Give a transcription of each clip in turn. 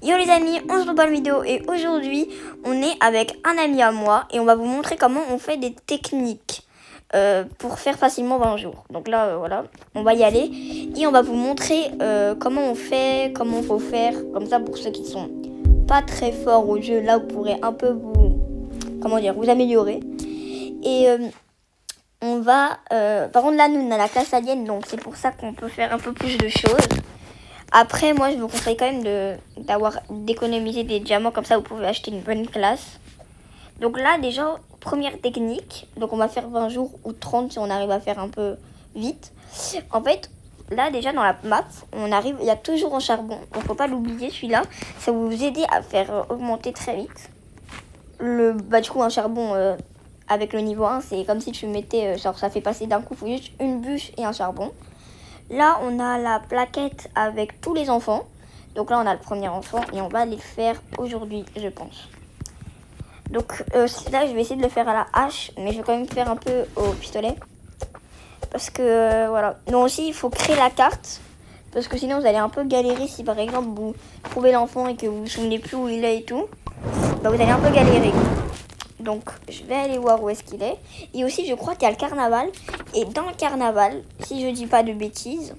Yo les amis, on se retrouve dans la vidéo et aujourd'hui on est avec un ami à moi et on va vous montrer comment on fait des techniques pour faire facilement 20 jours. Donc là voilà, on va y aller et on va vous montrer comment on fait, comment il faut faire, comme ça pour ceux qui sont pas très forts au jeu, là vous pourrez un peu vous améliorer. Et on va, par contre là nous on a la classe alien donc c'est pour ça qu'on peut faire un peu plus de choses. Après, moi, je vous conseille quand même d'économiser des diamants. Comme ça, vous pouvez acheter une bonne classe. Donc là, déjà, première technique. Donc, on va faire 20 jours ou 30 si on arrive à faire un peu vite. En fait, là, déjà, dans la map, il y a toujours un charbon. Donc, faut pas l'oublier, celui-là. Ça va vous aider à faire augmenter très vite. Du coup, un charbon avec le niveau 1, c'est comme si tu mettais... genre, ça fait passer d'un coup, il faut juste une bûche et un charbon. Là, on a la plaquette avec tous les enfants. Donc là, on a le premier enfant et on va les faire aujourd'hui, je pense. Donc là, je vais essayer de le faire à la hache, mais je vais quand même faire un peu au pistolet. Parce que, voilà. Non, aussi, il faut créer la carte. Parce que sinon, vous allez un peu galérer si, par exemple, vous trouvez l'enfant et que vous vous souvenez plus où il est et tout. Bah, vous allez un peu galérer. Donc, je vais aller voir où est-ce qu'il est. Et aussi, je crois qu'il y a le carnaval. Et dans le carnaval, si je dis pas de bêtises,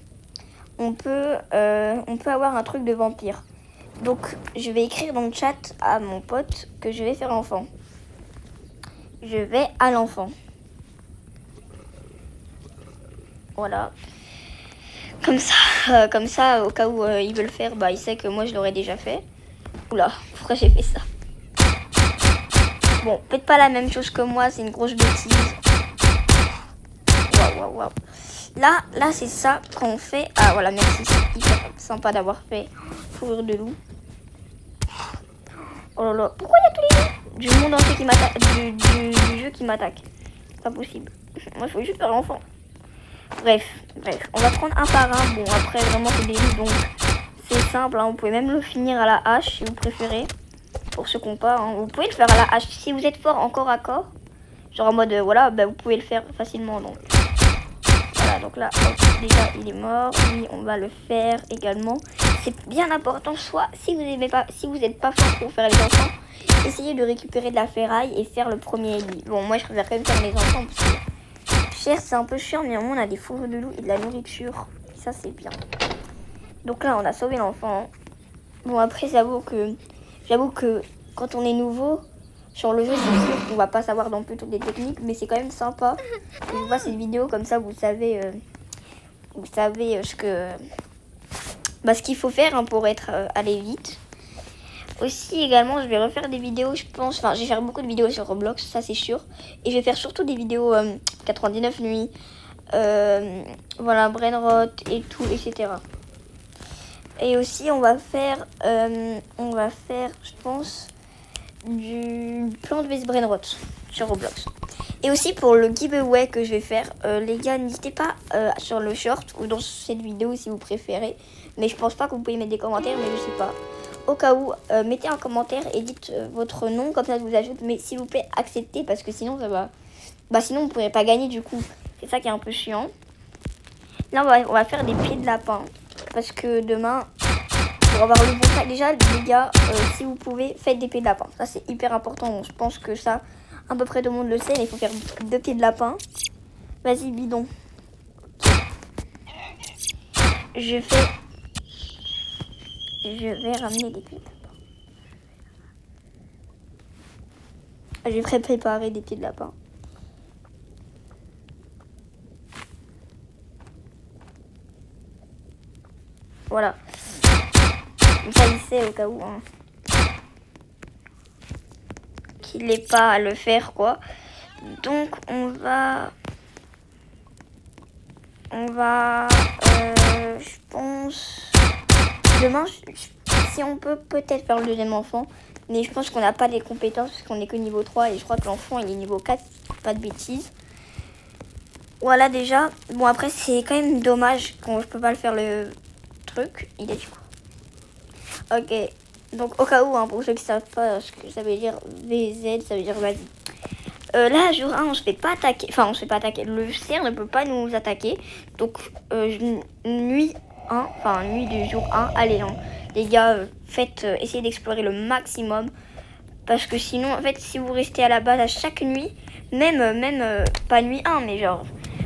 on peut avoir un truc de vampire. Donc, je vais écrire dans le chat à mon pote que je vais faire l'enfant. Je vais à l'enfant. Voilà. Comme ça, au cas où il veut le faire, bah, il sait que moi, je l'aurais déjà fait. Oula, pourquoi j'ai fait ça ? Bon, faites pas la même chose que moi, c'est une grosse bêtise. Waouh. Là, c'est ça qu'on fait. Ah, voilà, merci, c'est hyper sympa d'avoir fait fourrure de loup. Oh là là, pourquoi il y a tous les gens du monde entier qui m'attaque, du jeu qui m'attaque? Pas possible. Moi, il faut juste faire l'enfant. Bref, on va prendre un par un. Bon, après, vraiment, c'est des loups, donc c'est simple. Hein. Vous pouvez même le finir à la hache, si vous préférez. Pour ceux qui n'ont pas, hein. Vous pouvez le faire à la hache. Si vous êtes fort en corps à corps, genre en mode, voilà, bah, vous pouvez le faire facilement, donc. Voilà, donc là, hop, déjà, il est mort. Lui, on va le faire également. C'est bien important, soit si vous n'êtes pas fort pour faire les enfants, essayez de récupérer de la ferraille et faire le premier lit. Bon, moi, je préfère quand même faire les enfants parce que cher, c'est un peu chiant, mais au moins, on a des fourrures de loup et de la nourriture. Et ça, c'est bien. Donc là, on a sauvé l'enfant. Bon, après, j'avoue que quand on est nouveau sur le jeu, c'est sûr qu'on va pas savoir non plus toutes les techniques, mais c'est quand même sympa. Et je vois cette vidéo comme ça, vous savez ce qu'il faut faire, hein, pour aller vite. Aussi, également, je vais refaire des vidéos, je pense. Enfin, je vais faire beaucoup de vidéos sur Roblox, ça c'est sûr. Et je vais faire surtout des vidéos 99 nuits, voilà, Brainrot et tout, etc. Et aussi, on va faire, je pense, du Plant-Based Brainrot sur Roblox. Et aussi pour le giveaway que je vais faire, les gars, n'hésitez pas sur le short ou dans cette vidéo si vous préférez. Mais je pense pas que vous pouvez mettre des commentaires, mais je sais pas. Au cas où, mettez un commentaire et dites votre nom, comme ça je vous ajoute. Mais s'il vous plaît, acceptez parce que sinon ça va. Bah sinon vous ne pourrez pas gagner du coup. C'est ça qui est un peu chiant. Là on va faire des pieds de lapin. Parce que demain, pour avoir le bon sac, déjà les gars, si vous pouvez, faites des pieds de lapin. Ça c'est hyper important. Je pense que ça, à peu près tout le monde le sait, mais il faut faire 2 pieds de lapin. Vas-y, bidon. Je vais ramener des pieds de lapin. Je vais préparer des pieds de lapin. Voilà. Comme ça, il sait au cas où. Hein. Qu'il n'ait pas à le faire, quoi. Donc, on va, je pense, demain, si on peut peut-être faire le deuxième enfant, mais je pense qu'on n'a pas les compétences parce qu'on n'est que niveau 3 et je crois que l'enfant il est niveau 4, pas de bêtises. Voilà déjà. Bon après c'est quand même dommage quand je peux pas le faire le truc. Il est du coup. Ok. Donc au cas où, hein, pour ceux qui savent pas ce que ça veut dire VZ, ça veut dire vas-y. Là, jour 1, on se fait pas attaquer. Enfin, on se fait pas attaquer. Le cerf ne peut pas nous attaquer. Donc, nuit 1, enfin, nuit du jour 1, allez, hein. Les gars, essayez d'explorer le maximum. Parce que sinon, en fait, si vous restez à la base à chaque nuit, même pas nuit 1, mais genre,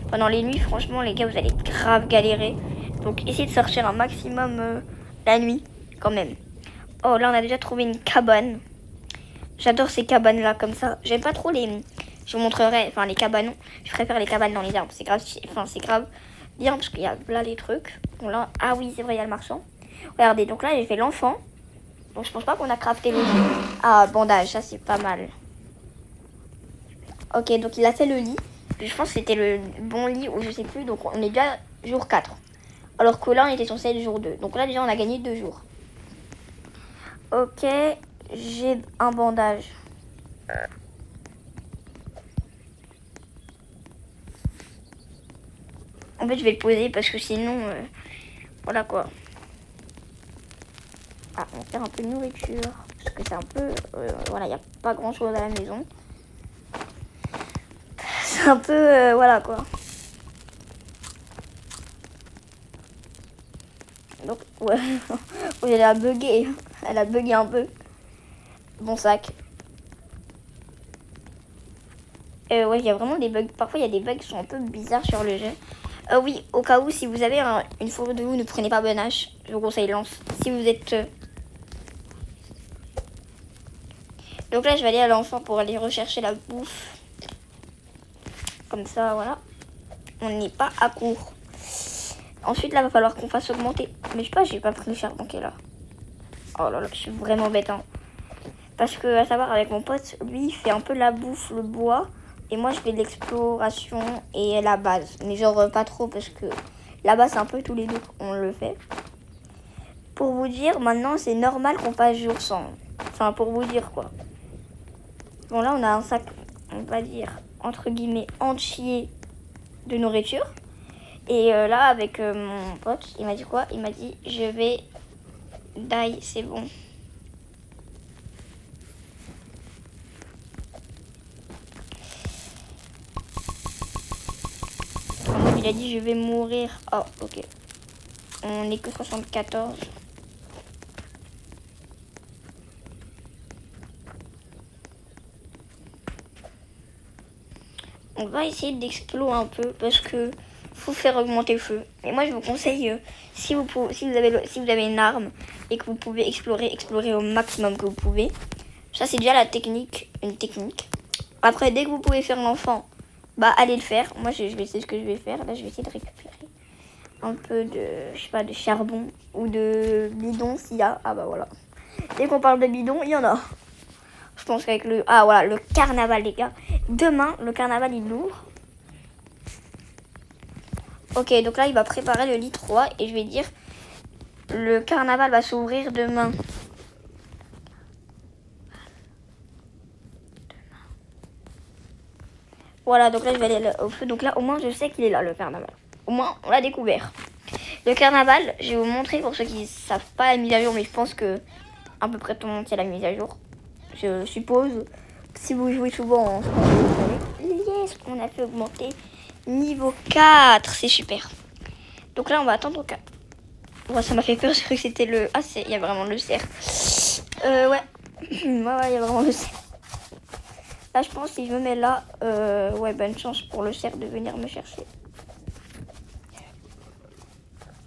pendant les nuits, franchement, les gars, vous allez grave galérer. Donc, essayez de sortir un maximum la nuit, quand même. Oh, là, on a déjà trouvé une cabane. J'adore ces cabanes-là, comme ça. J'aime pas trop les... Je vous montrerai, enfin, les cabanons. Je préfère les cabanes dans les arbres. C'est grave, c'est grave bien, parce qu'il y a là les trucs. Bon, là, ah oui, c'est vrai, il y a le marchand. Regardez, donc là, j'ai fait l'enfant. Donc, je pense pas qu'on a crafté le lit. Ah, bandage, ça, c'est pas mal. Ok, donc il a fait le lit. Je pense que c'était le bon lit ou je sais plus. Donc, on est déjà jour 4. Alors que là, on était censé être jour 2. Donc là, déjà, on a gagné 2 jours. Ok, j'ai un bandage. En fait, je vais le poser parce que sinon... voilà quoi. Ah, on va faire un peu de nourriture. Parce que c'est un peu... voilà, il n'y a pas grand chose à la maison. C'est un peu... voilà quoi. Donc, ouais. Oui, elle a bugué. Elle a bugué un peu. Bon sac. Ouais, il y a vraiment des bugs. Parfois, il y a des bugs qui sont un peu bizarres sur le jeu. Oui, au cas où, si vous avez une photo de vous, ne prenez pas bon H. Je vous conseille lance. Si vous êtes... Donc là, je vais aller à l'enfant pour aller rechercher la bouffe. Comme ça, voilà. On n'est pas à court. Ensuite, là, va falloir qu'on fasse augmenter. Mais je sais pas, j'ai pas pris le charbon qui est là. Oh là là, je suis vraiment bête, hein. Parce que, à savoir, avec mon pote, lui, il fait un peu la bouffe, le bois. Et moi, je fais de l'exploration et la base. Mais genre, pas trop, parce que la base, c'est un peu tous les deux, on le fait. Pour vous dire, maintenant, c'est normal qu'on passe jour sans. Enfin, pour vous dire, quoi. Bon, là, on a un sac, on va dire, entre guillemets, entier de nourriture. Et là, avec mon pote, il m'a dit quoi? Il m'a dit, je vais... Die, c'est bon. Il a dit, je vais mourir. Oh, ok. On n'est que 74. On va essayer d'explorer un peu parce que faut faire augmenter le feu. Et moi, je vous conseille, si vous avez une arme et que vous pouvez explorer au maximum que vous pouvez. Ça, c'est déjà une technique. Après, dès que vous pouvez faire l'enfant, bah, allez le faire. Moi, je vais essayer ce que je vais faire. Là, je vais essayer de récupérer un peu de, je sais pas, de charbon ou de bidon s'il y a. Ah bah voilà. Dès qu'on parle de bidon, il y en a. Je pense qu'avec le... Ah voilà, le carnaval, les gars. Demain, le carnaval, il ouvre. Ok, donc là, il va préparer le lit 3. Et je vais dire, le carnaval va s'ouvrir demain. Voilà, donc là, je vais aller au feu. Donc là, au moins, je sais qu'il est là, le carnaval. Au moins, on l'a découvert. Le carnaval, je vais vous montrer pour ceux qui ne savent pas la mise à jour. Mais je pense que à peu près tout le monde sait la mise à jour. Je suppose. Si vous jouez souvent, je pense que vous savez. Yes, on a fait augmenter niveau 4. C'est super. Donc là, on va attendre au 4. Ouais, ça m'a fait peur. J'ai cru que c'était le... Ah, il y a vraiment le cerf. Ouais. Ouais, il y a vraiment le cerf. Là, je pense si je me mets là, ouais, bonne chance pour le cerf de venir me chercher.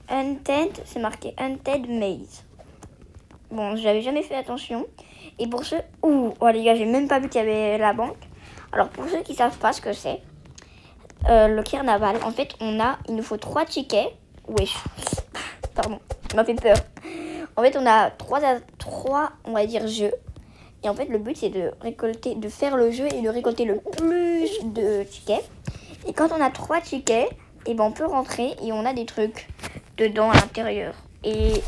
Hunted, c'est marqué Hunted Maze. Bon, j'avais jamais fait attention. Et pour ceux... Ouh, oh les gars, j'ai même pas vu qu'il y avait la banque. Alors, pour ceux qui savent pas ce que c'est, le carnaval, en fait, il nous faut 3 tickets. Wesh. Pardon, ça m'a fait peur. En fait, on a 3, on va dire, jeux. Et en fait, le but, c'est de faire le jeu et de récolter le plus de tickets. Et quand on a 3 tickets, et ben on peut rentrer et on a des trucs dedans à l'intérieur. Et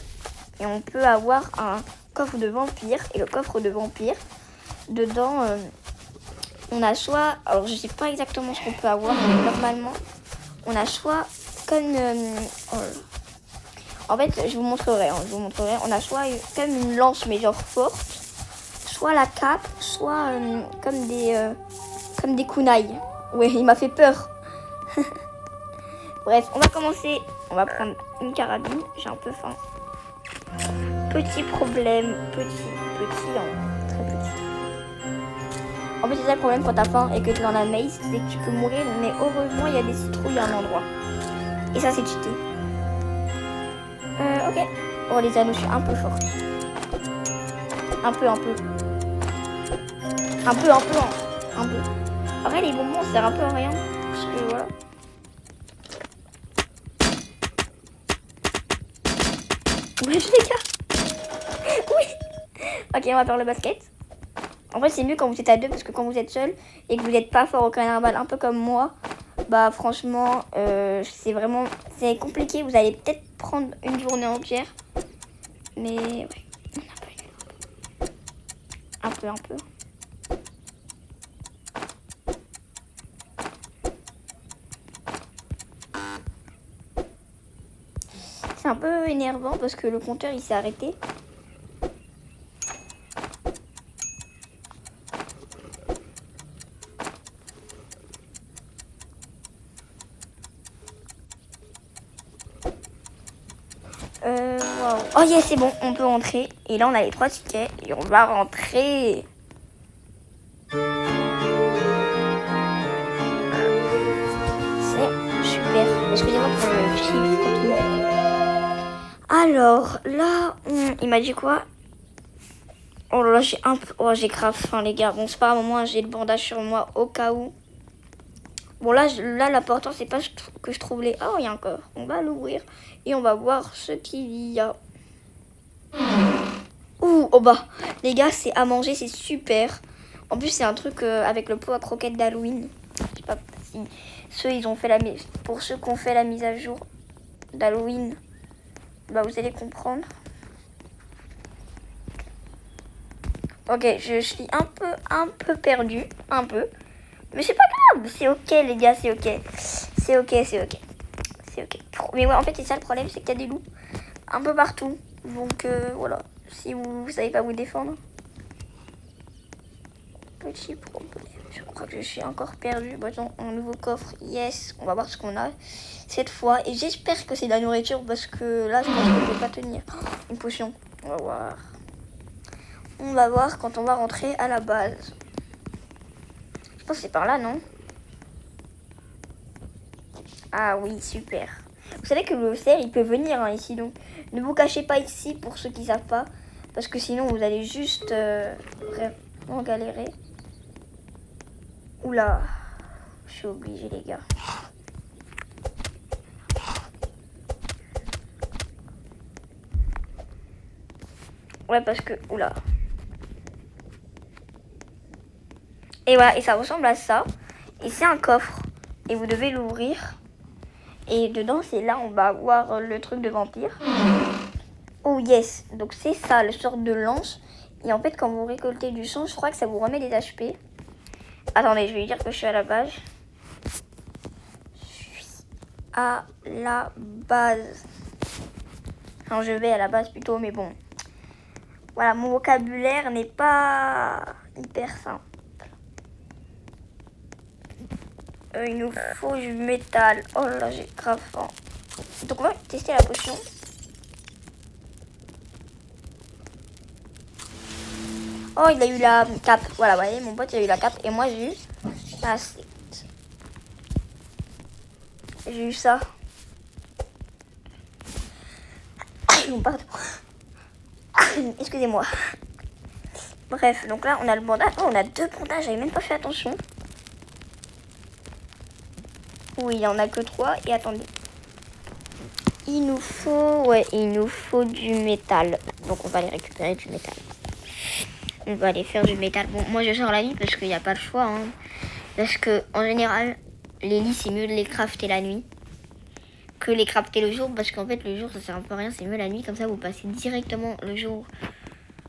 on peut avoir un coffre de vampire. Et le coffre de vampire, dedans, on a soit... Alors, je sais pas exactement ce qu'on peut avoir, mais normalement, on a soit comme... en fait, je vous montrerai. On a soit comme une lance, mais genre forte. Soit la cape, soit comme des kunai. Ouais, il m'a fait peur. Bref, on va commencer. On va prendre une carabine. J'ai un peu faim. petit problème. Petit, hein, très petit. En fait, c'est ça le problème quand t'as faim et que t'es dans la maze, c'est que tu peux mourir, mais heureusement, il y a des citrouilles à un endroit. Et ça, c'est cheaté. Ok. Oh, les anneaux, je suis un peu forte. Un peu. Un peu. Après, les bonbons, ça sert un peu à rien. Parce que, voilà. Wesh, les gars. Oui. Ok, on va faire le basket. En vrai, c'est mieux quand vous êtes à deux, parce que quand vous êtes seul et que vous n'êtes pas fort au carnaval, un peu comme moi, bah franchement, c'est compliqué. Vous allez peut-être prendre une journée entière. Mais ouais, un peu. C'est un peu énervant parce que le compteur il s'est arrêté. Wow. Oh yes, c'est bon, on peut rentrer. Et là on a les 3 tickets et on va rentrer. C'est super. Excusez-moi pour le chiffre. Alors là, il m'a dit quoi? Oh là là, j'ai grave faim les gars. Bon, c'est pas un moment, j'ai le bandage sur moi au cas où. Bon là l'important c'est pas que je trouve les... Oh, il y a un coffre. On va l'ouvrir et on va voir ce qu'il y a. Ouh, oh bah, les gars, c'est à manger, c'est super. En plus, c'est un truc avec le pot à croquettes d'Halloween. Je sais pas si ils ont fait pour ceux qui ont fait la mise à jour d'Halloween, bah vous allez comprendre. Ok, je suis un peu perdue, un peu. Mais c'est pas grave, c'est ok les gars, c'est ok. C'est ok. Mais ouais, en fait, c'est ça le problème, c'est qu'il y a des loups un peu partout. Donc voilà, si vous savez pas vous défendre. Petit problème. Je crois que je suis encore perdue. Bon, attends, un nouveau coffre. Yes, on va voir ce qu'on a cette fois. Et j'espère que c'est de la nourriture parce que là, je pense que je vais pas tenir. Oh, une potion. On va voir. On va voir quand on va rentrer à la base. Je pense que c'est par là, non? Ah oui, super. Vous savez que le cerf, il peut venir hein, ici. Donc, ne vous cachez pas ici pour ceux qui ne savent pas. Parce que sinon, vous allez juste vraiment galérer. Oula, je suis obligée, les gars. Ouais, parce que... Oula. Et voilà, et ça ressemble à ça. Et c'est un coffre. Et vous devez l'ouvrir. Et dedans, c'est là, on va avoir le truc de vampire. Oh yes, donc c'est ça, la sorte de lance. Et en fait, quand vous récoltez du sang, je crois que ça vous remet des HP. Attendez, je vais lui dire que je suis à la base. Je suis à la base. Enfin, je vais à la base plutôt, mais bon. Voilà, mon vocabulaire n'est pas hyper simple. Il nous faut du métal. Oh là, j'ai grave faim. Donc, on va tester la potion. Oh, il a eu la cape. Voilà, vous voyez, mon pote, il a eu la cape. Et moi, j'ai eu la slate. J'ai eu ça. Pardon. Excusez-moi. Bref, donc là, on a le bandage. Oh, on a 2 bandages. J'avais même pas fait attention. Oui, il n'y en a que 3. Et attendez. Il nous faut du métal. Donc, on va aller récupérer du métal. On va aller faire du métal. Bon, moi, je sors la nuit parce qu'il n'y a pas le choix. Hein. Parce que, en général, les lits, c'est mieux de les crafter la nuit que les crafter le jour. Parce qu'en fait, le jour, ça sert un peu à rien. C'est mieux la nuit. Comme ça, vous passez directement le jour.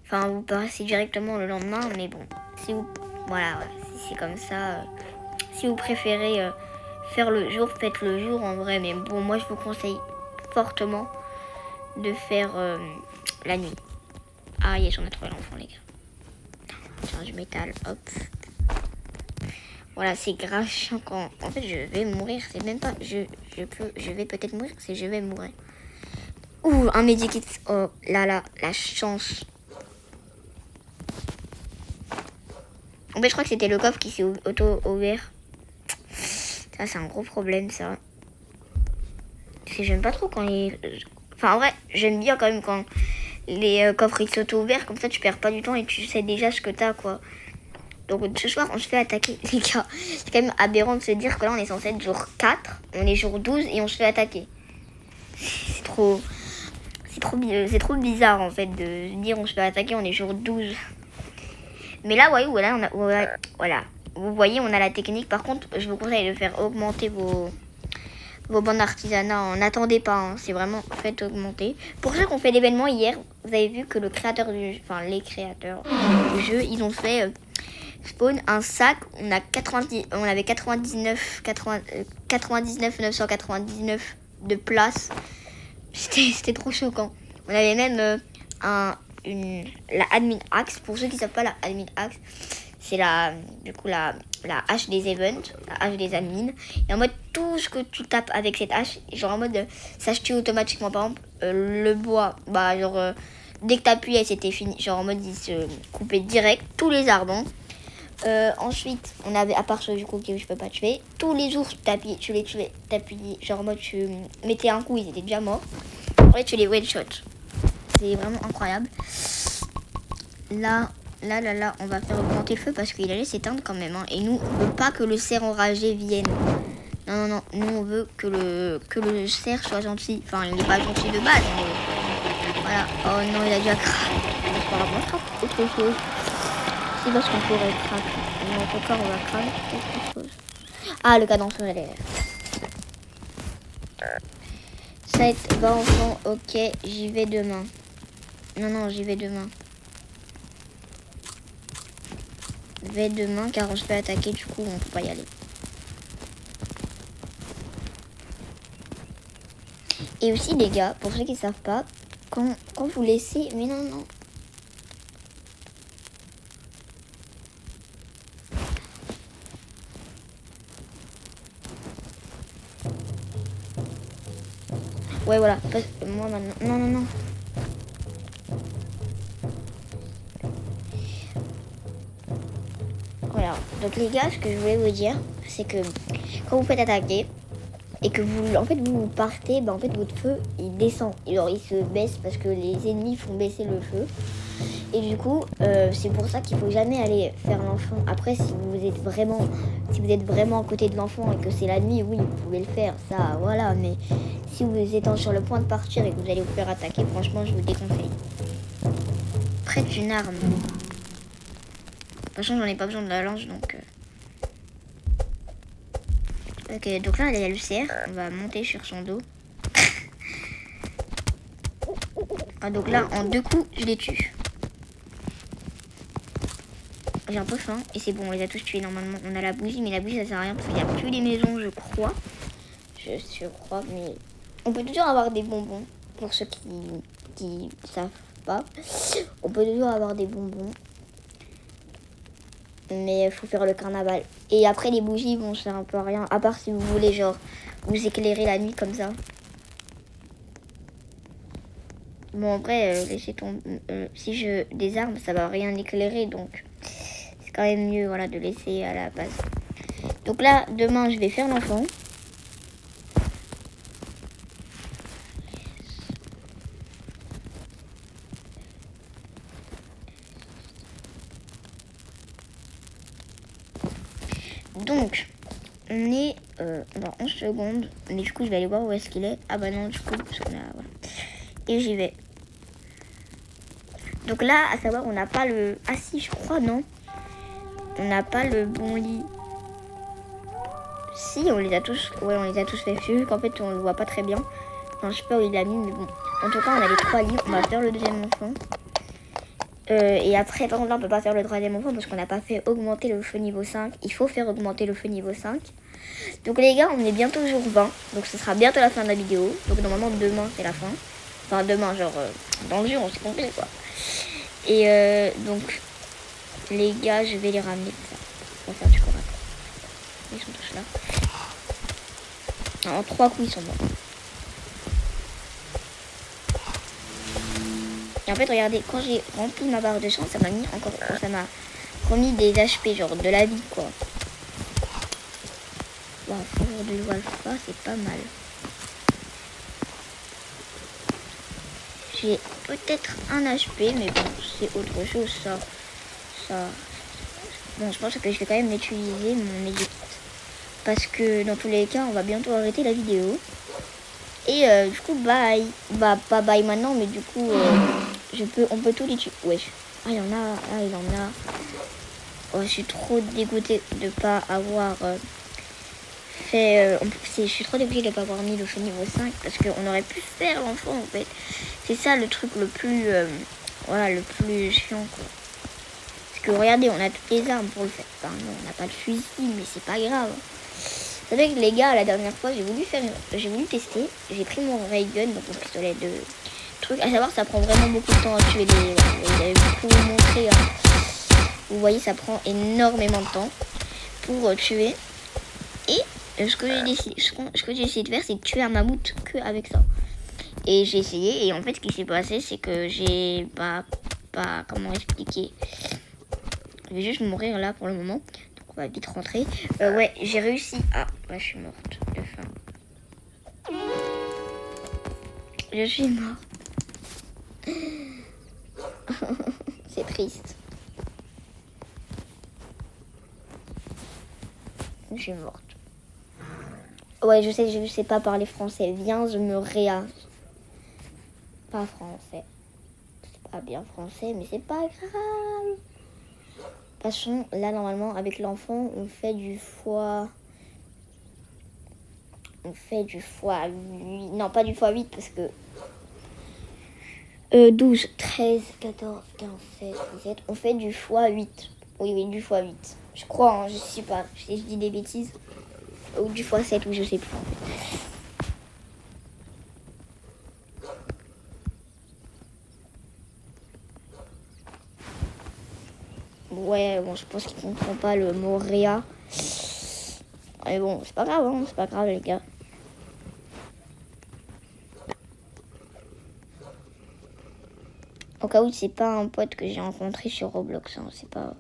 Enfin, vous passez directement le lendemain. Mais bon, si vous... Voilà, si c'est comme ça. Si vous préférez faire le jour, faites le jour en vrai. Mais bon, moi, je vous conseille fortement de faire la nuit. Ah, yes, on a trouvé l'enfant, les gars. Tiens, du métal, hop. Voilà, c'est grave chiant quand... En fait, je vais mourir. C'est même pas... Je vais peut-être mourir, c'est je vais mourir. Ouh, un medikit. Oh là là, la chance. En fait, je crois que c'était le coffre qui s'est auto-ouvert. Ça, c'est un gros problème, ça. Parce que j'aime pas trop quand les... Enfin, en vrai, j'aime bien quand même quand les coffres ils s'auto-ouverts. Comme ça, tu perds pas du temps et tu sais déjà ce que t'as, quoi. Donc, ce soir, on se fait attaquer. Les gars, c'est quand même aberrant de se dire que là, on est censé être jour 4. On est jour 12 et on se fait attaquer. C'est trop... C'est trop bizarre, en fait, de se dire on se fait attaquer, on est jour 12. Mais là, voyez, voilà. Vous voyez, on a la technique. Par contre, je vous conseille de faire augmenter vos bandes d'artisanat. N'attendez pas, hein, c'est vraiment faites augmenter. Pour ceux qui ont fait l'événement hier, vous avez vu que les créateurs du jeu, ils ont fait spawn un sac. On avait 99 999 de place. C'était trop choquant. On avait même la admin axe. Pour ceux qui ne savent pas, la admin axe, c'est la hache des events, la hache des admins. Et en mode, tout ce que tu tapes avec cette hache, genre en mode, ça se tue automatiquement. Par exemple, le bois, dès que tu appuies, c'était fini. Genre en mode, il se coupait direct. Tous les arbres. Ensuite, on avait, à part ceux du coup que je peux pas tuer, tous les ours, tu les tuais, t'appuyais, genre en mode, tu mettais un coup, ils étaient déjà morts. Après, tu les one-shot. C'est vraiment incroyable. Là, on va faire augmenter le feu parce qu'il allait s'éteindre quand même. Hein. Et nous, on veut pas que le cerf enragé vienne. Non. Nous, on veut que le cerf soit gentil. Enfin, il n'est pas gentil de base. Mais... Voilà. Oh non, il a déjà craqué. C'est pas grave, on craque autre chose. C'est parce qu'on pourrait craquer. Non, encore, on va craquer autre chose. Ah, le cadenceur, elle est là. 7, 20 enfants. Ok, j'y vais demain. Non, j'y vais demain. Vais demain car on se fait attaquer, du coup on peut pas y aller. Et aussi les gars, pour ceux qui savent pas, quand vous laissez... Mais non. Ouais voilà, moi maintenant... Non. Voilà, donc les gars, ce que je voulais vous dire, c'est que quand vous faites attaquer et que vous partez, en fait votre feu il descend, alors il se baisse parce que les ennemis font baisser le feu. Et du coup, c'est pour ça qu'il faut jamais aller faire l'enfant. Après, si vous êtes vraiment à côté de l'enfant et que c'est la nuit, oui, vous pouvez le faire, ça, voilà. Mais si vous êtes sur le point de partir et que vous allez vous faire attaquer, franchement, je vous déconseille. Prête une arme. De toute façon, j'en ai pas besoin de la lance, donc... Ok, donc là, il y a le cerf. On va monter sur son dos. Ah, donc là, en 2 coups, je les tue. J'ai un peu faim et c'est bon, on les a tous tués normalement. On a la bougie, mais la bougie ça sert à rien parce qu'il n'y a plus les maisons, je crois. Je crois, mais on peut toujours avoir des bonbons pour ceux qui savent pas. On peut toujours avoir des bonbons, mais il faut faire le carnaval. Et après les bougies vont faire un peu rien, à part si vous voulez genre vous éclairer la nuit comme ça. Bon en vrai, laissez tomber. Si je désarme, ça va rien éclairer donc. Quand même mieux voilà, de laisser à la base. Donc là, demain, je vais faire l'enfant. Donc, on est dans 11 secondes. Mais du coup, je vais aller voir où est-ce qu'il est. Ah bah non, du coup, parce qu'on a... Voilà. Et j'y vais. Donc là, à savoir, on n'a pas le... Ah si, je crois, non. On n'a pas le bon lit. Si, on les a tous... Ouais, on les a tous fait. C'est juste qu'en fait, on le voit pas très bien. Non, je sais pas où il l'a mis, mais bon. En tout cas, on a les 3 lits. On va faire le deuxième enfant. Et après, par contre, là, on peut pas faire le troisième enfant parce qu'on n'a pas fait augmenter le feu niveau 5. Il faut faire augmenter le feu niveau 5. Donc les gars, on est bientôt jour 20. Donc ce sera bientôt la fin de la vidéo. Donc normalement, demain, c'est la fin. Enfin, demain, genre, dans le jour, on s'est compris, quoi. Et donc, les gars, je vais les ramener. On va faire du combat. Ils sont tous là. En 3 coups, ils sont morts. en fait, regardez, quand j'ai rempli ma barre de chance, ça m'a mis encore, ça m'a remis des HP, genre de la vie, quoi. Wow, fourrure de loup alpha, c'est pas mal. J'ai peut-être un HP, mais bon, c'est autre chose, ça. Bon, je pense que je vais quand même l'utiliser, mon édite. Parce que dans tous les cas, on va bientôt arrêter la vidéo. Et du coup, bye. Bah, pas bye maintenant, mais du coup, on peut tout l'utiliser. Wesh. Ah, il y en a. Ah, il en a. Oh, je suis trop dégoûtée de pas avoir fait... je suis trop dégoûtée de pas avoir mis le feu niveau 5. Parce qu'on aurait pu faire l'enfant, en fait. C'est ça le truc le plus... voilà, le plus chiant, quoi. Parce que regardez, on a toutes les armes pour le faire. Enfin, non, on n'a pas de fusil, mais c'est pas grave. Vous savez que les gars, la dernière fois, j'ai voulu tester. J'ai pris mon ray gun, donc mon pistolet de truc. À savoir, ça prend vraiment beaucoup de temps à tuer les... J'avais beaucoup montré. Hein. Vous voyez, ça prend énormément de temps pour tuer. Et ce que j'ai essayé de faire, c'est de tuer un mammouth que avec ça. Et j'ai essayé. Et en fait, ce qui s'est passé, c'est que j'ai pas comment expliquer. Je vais juste mourir là pour le moment. On va vite rentrer. Ouais, j'ai réussi. Ah, ouais, je suis morte de faim. Je suis morte. C'est triste. Je suis morte. Ouais, je sais pas parler français. Viens, je me réa. Pas français. C'est pas bien français, mais c'est pas grave. De toute façon, là, normalement, avec l'enfant, on fait du fois... On fait du fois 8. Non, pas du fois 8, parce que... 12, 13, 14, 15, 16, 17. On fait du fois 8. Oui, du fois 8. Je crois, hein, je sais pas. Si je dis des bêtises. Ou du fois 7, ou je sais plus, en fait. Ouais, bon, je pense qu'il comprend pas le mot réa. Mais bon, c'est pas grave, hein, c'est pas grave, les gars. Au cas où c'est pas un pote que j'ai rencontré sur Roblox, hein, c'est pas...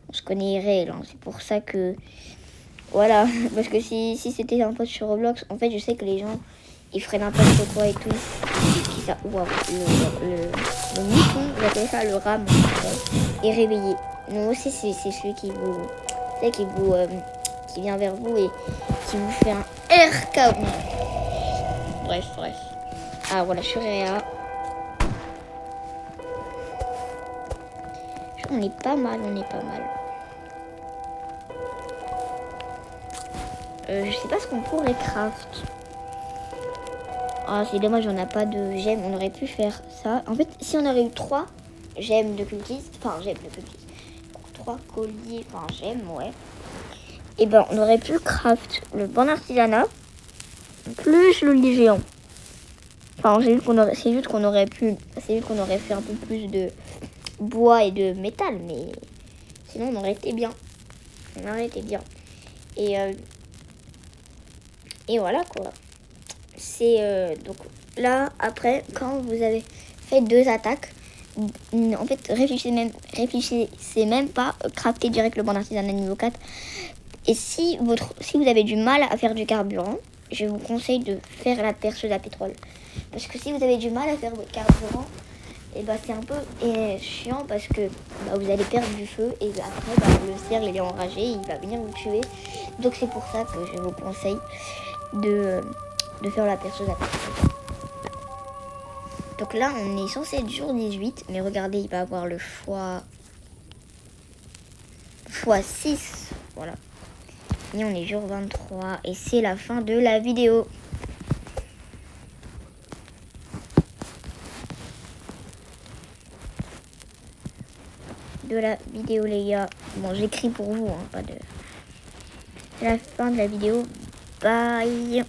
On se connaît réel, hein, c'est pour ça que... Voilà, parce que si c'était un pote sur Roblox, en fait, je sais que les gens, ils feraient n'importe quoi et tout. Qui ça... Wow, le mouton, j'appelle ça le ram, est réveillé. Non, aussi, c'est celui qui vous... C'est qui vient vers vous et qui vous fait un RK. Bref. Ah, voilà, je suis réa. On est pas mal. Je sais pas ce qu'on pourrait craft. Ah, c'est dommage, on n'a pas de gemmes. On aurait pu faire ça. En fait, si on aurait eu 3 gemmes de cultiste, 3 colliers, gemmes, ouais. Et ben, on aurait pu craft le bon artisanat plus le lit géant. Enfin, c'est juste qu'on aurait fait un peu plus de bois et de métal, mais sinon on aurait été bien. Et voilà quoi. C'est donc là après quand vous avez fait 2 attaques, en fait réfléchissez même pas, crafter direct le bon artisanat niveau 4. Et si vous avez du mal à faire du carburant, je vous conseille de faire la perceuse à pétrole. Parce que si vous avez du mal à faire votre carburant, et bah c'est un peu chiant parce que vous allez perdre du feu et après le cerf il est enragé, il va venir vous tuer. Donc c'est pour ça que je vous conseille de faire la perceuse à pétrole. Donc là on est censé être jour 18, mais regardez, il va avoir le x6, voilà. Et on est jour 23 et c'est la fin de la vidéo. Les gars. Bon, j'écris pour vous, hein, pas de... C'est la fin de la vidéo. Bye.